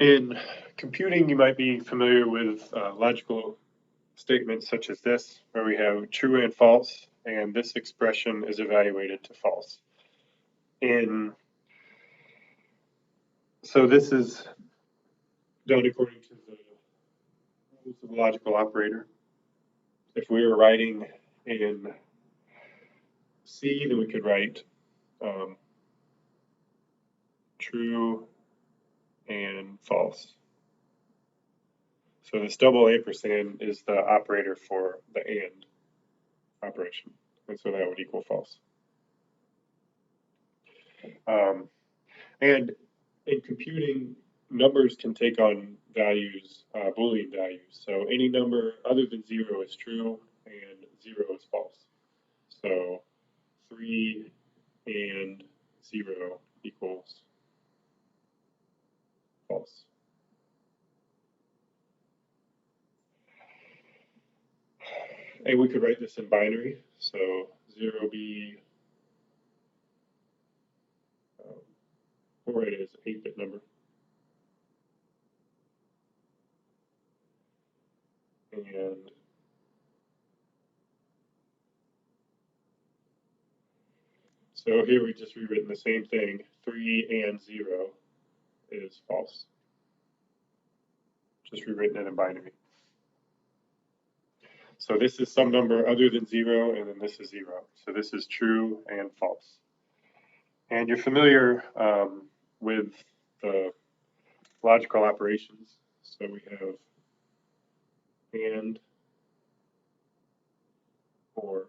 In computing, you might be familiar with logical statements such as this, where we have true and false, and this expression is evaluated to false. So this is done according to the rules of a logical operator. If we were writing in C, then we could write true and false. So this double ampersand is the operator for the and operation, and so that would equal false. And in computing, numbers can take on values, Boolean values. So any number other than 0 is true and 0 is false. So 3 and 0 equals false. And we could write this in binary. So 0b, we'll write it as an 8-bit number. And so here we just rewritten the same thing. 3 and 0 is false. Just rewritten it in binary. So this is some number other than 0, and then this is 0. So this is true and false. And you're familiar with the logical operations. So we have and, or.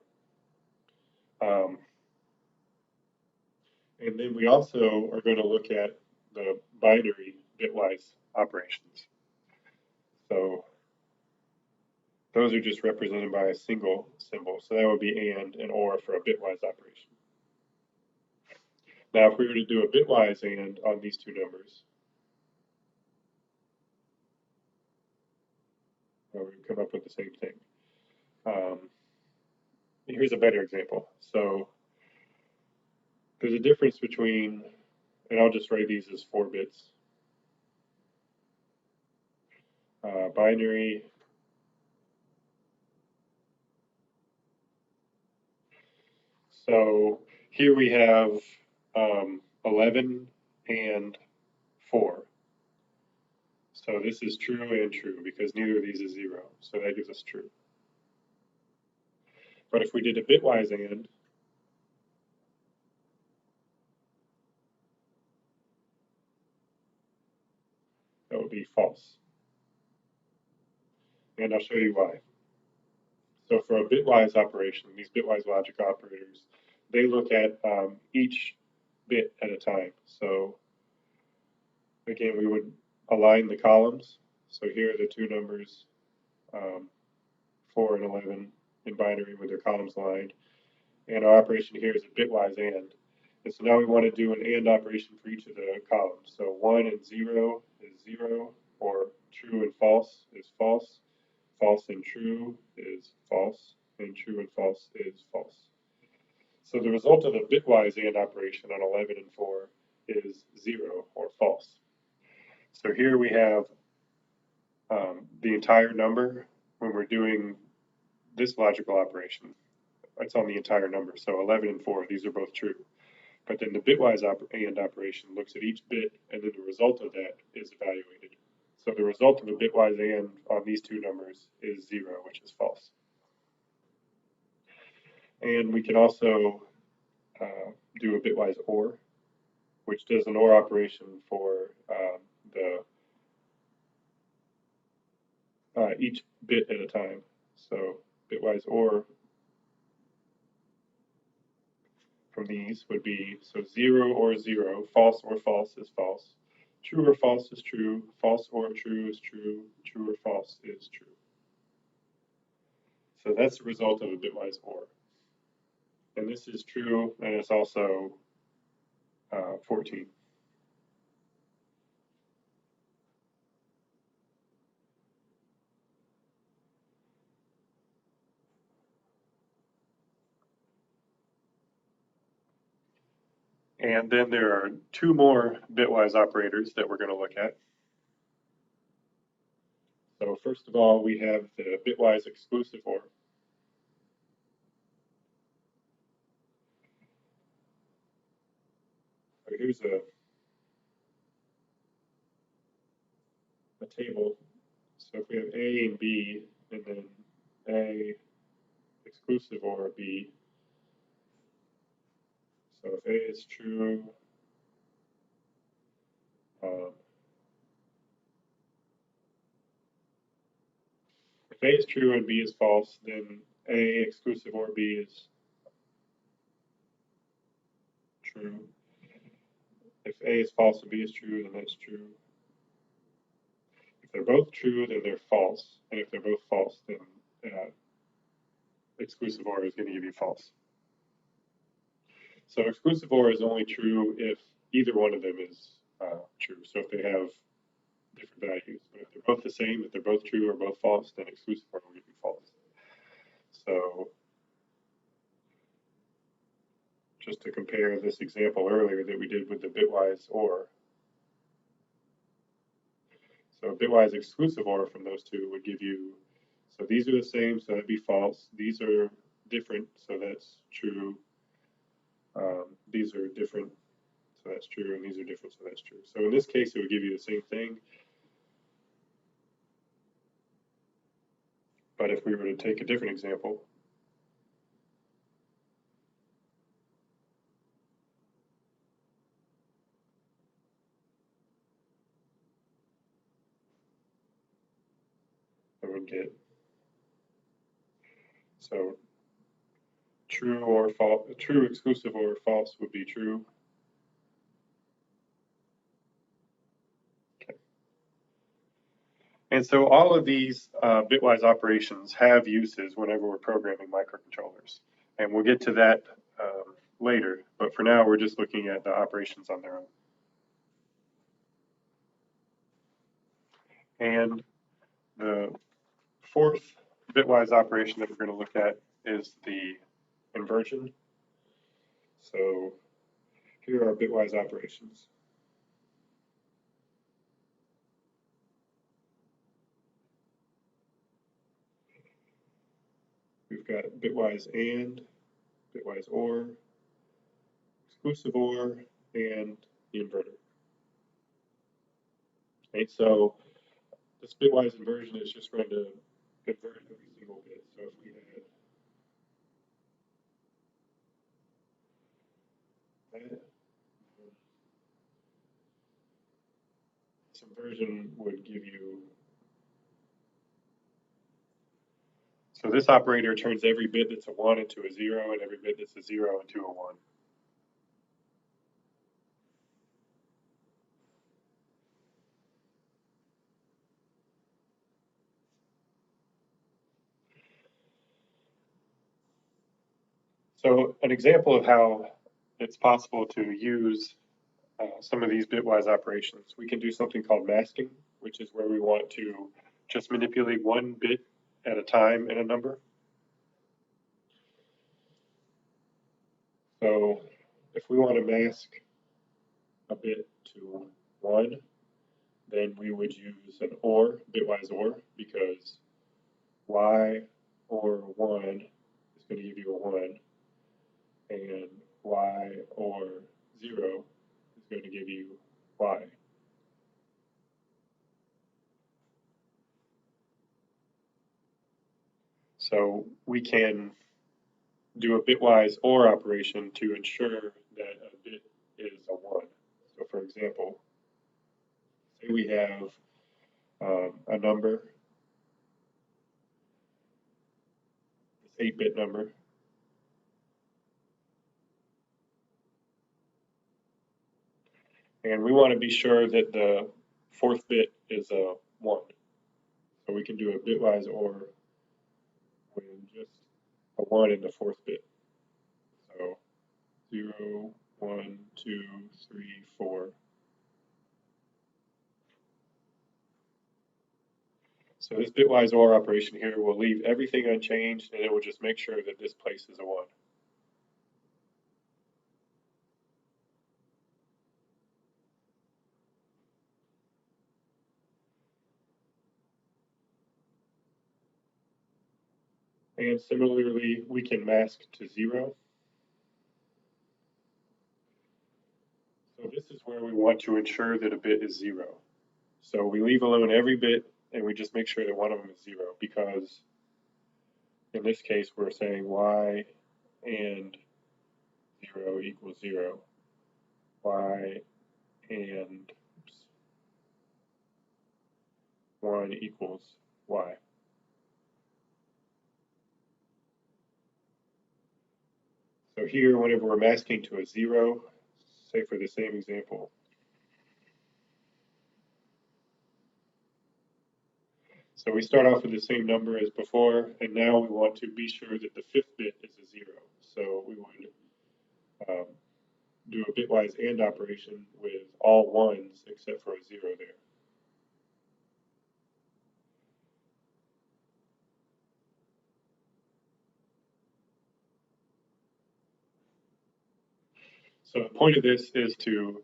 And then we also are going to look at the binary bitwise operations. So those are just represented by a single symbol. So that would be and or for a bitwise operation. Now, if we were to do a bitwise and on these two numbers, we would come up with the same thing. Here's a better example. So there's a difference between, and I'll just write these as 4 bits, binary, so here we have 11 and 4. So this is true and true because neither of these is 0. So that gives us true. But if we did a bitwise and, that would be false. And I'll show you why. So for a bitwise operation, these bitwise logic operators, they look at each bit at a time. So again, we would align the columns. So here are the two numbers, 4 and 11 in binary with their columns aligned. And our operation here is a bitwise and. And so now we want to do an and operation for each of the columns. So 1 and 0 is 0, or true and false is false. False and true is false, and true and false is false. So the result of the bitwise and operation on 11 and 4 is 0 or false. So here we have the entire number when we're doing this logical operation. It's on the entire number. So 11 and 4, these are both true. But then the bitwise and operation looks at each bit, and then the result of that is evaluated. So the result of a bitwise and on these two numbers is 0, which is false. And we can also do a bitwise or, which does an or operation for each bit at a time. So bitwise or from these would be, so 0 or 0, false or false is false, true or false is true, false or true is true, true or false is true. So that's the result of a bitwise or. And this is true, and it's also 14. And then there are two more bitwise operators that we're going to look at. So first of all, we have the bitwise exclusive OR. So here's a table. So if we have A and B, and then A exclusive OR B, so if A is true, um, if A is true and B is false, then A exclusive OR B is true. If A is false and B is true, then that's true. If they're both true, then they're false. And if they're both false, then exclusive OR is going to give you false. So exclusive OR is only true if either one of them is true. So if they have different values. But if they're both the same, if they're both true or both false, then exclusive OR will give you false. So just to compare this example earlier that we did with the bitwise OR. So bitwise exclusive OR from those two would give you, so these are the same, so that'd be false. These are different, so that's true. These are different, so that's true, and these are different, so that's true. So in this case, it would give you the same thing. But if we were to take a different example, I would get, so true or false, true exclusive or false would be true. Okay. And so all of these bitwise operations have uses whenever we're programming microcontrollers. And we'll get to that later, but for now we're just looking at the operations on their own. And the fourth bitwise operation that we're going to look at is the inversion. So here are bitwise operations. We've got bitwise AND, bitwise OR, exclusive OR, and the inverter. Okay, so this bitwise inversion is just going to convert every single bit. So if we had that, this inversion would give you, so this operator turns every bit that's a 1 into a 0 and every bit that's a 0 into a 1. So an example of how it's possible to use some of these bitwise operations, we can do something called masking, which is where we want to just manipulate one bit at a time in a number. So if we want to mask a bit to 1, then we would use an OR, bitwise OR, because Y or 1 is going to give you a 1, and Y or 0 is going to give you Y. So we can do a bitwise OR operation to ensure that a bit is a 1. So for example, say we have a number, this 8-bit number, and we want to be sure that the fourth bit is a 1. So we can do a bitwise OR when just a 1 in the fourth bit. So 0, 1, 2, 3, 4. So this bitwise OR operation here will leave everything unchanged, and it will just make sure that this place is a 1. And similarly, we can mask to 0. So this is where we want to ensure that a bit is 0. So we leave alone every bit and we just make sure that one of them is 0, because in this case we're saying y and 0 equals 0. Y and 1 equals y. So here, whenever we're masking to a 0, say for the same example, so we start off with the same number as before, and now we want to be sure that the fifth bit is a 0. So we would do a bitwise AND operation with all ones except for a 0 there. So the point of this is to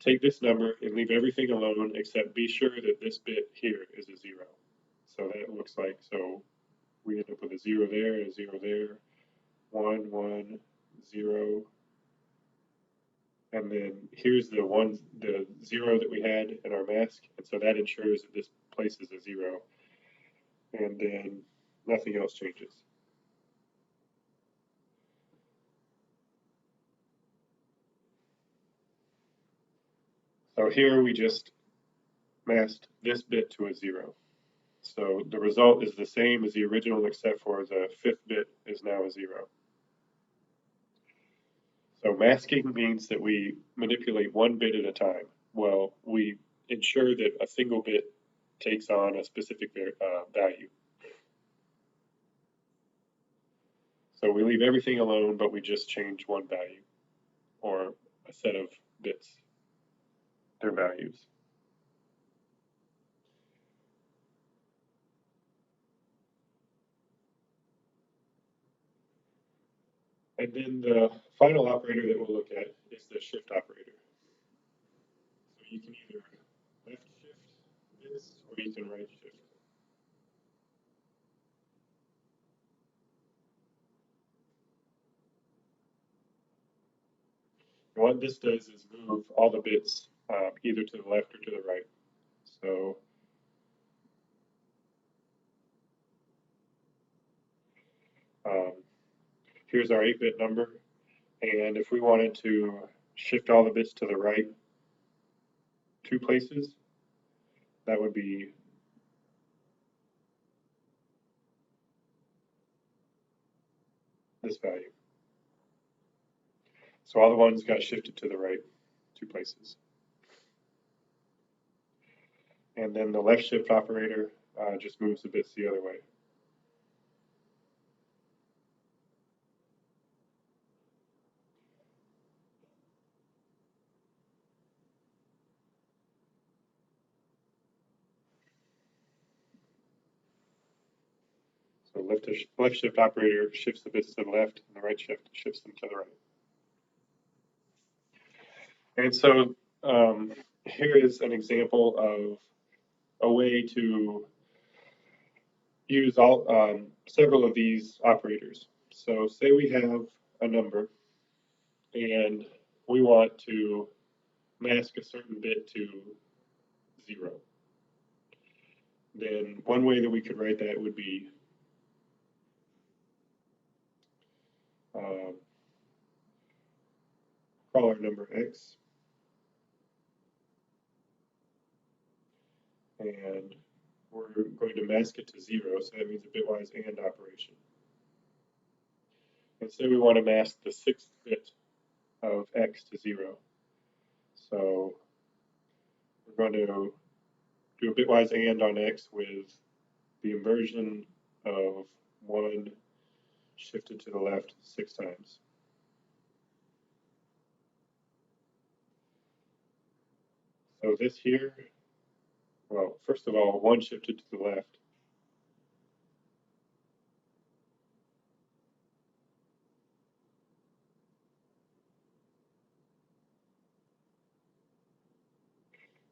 take this number and leave everything alone except be sure that this bit here is a 0. So that looks like, so we end up with a 0 there, a 0 there, 1, 1, 0, and then here's the 0 that we had in our mask, and so that ensures that this place is a 0, and then nothing else changes. So here we just masked this bit to a 0. So the result is the same as the original except for the fifth bit is now a 0. So masking means that we manipulate one bit at a time. Well, we ensure that a single bit takes on a specific value. So we leave everything alone, but we just change one value or a set of bits, their values. And then the final operator that we'll look at is the shift operator. So you can either left shift this or you can right shift. And what this does is move all the bits either to the left or to the right. So um, here's our 8-bit number. And if we wanted to shift all the bits to the right 2 places, that would be this value. So all the ones got shifted to the right 2 places. And then the left shift operator just moves the bits the other way. So left shift operator shifts the bits to the left, and the right shift shifts them to the right. And so here is an example of a way to use several of these operators. So say we have a number and we want to mask a certain bit to 0. Then one way that we could write that would be call our number x, and we're going to mask it to 0, so that means a bitwise AND operation. And say we want to mask the 6th bit of x to 0. So we're going to do a bitwise AND on x with the inversion of 1 shifted to the left 6 times. So this here, well, first of all, 1 shifted to the left.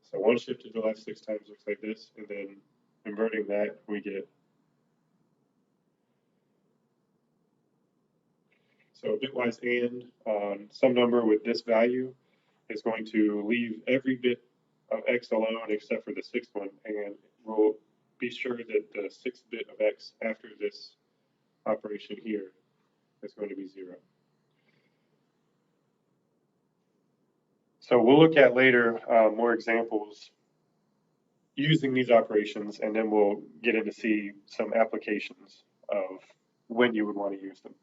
So 1 shifted to the left 6 times looks like this, and then inverting that, we get So bitwise and on some number with this value is going to leave every bit of x alone except for the sixth one, and we'll be sure that the sixth bit of x after this operation here is going to be 0. So we'll look at later more examples using these operations, and then we'll get into see some applications of when you would want to use them.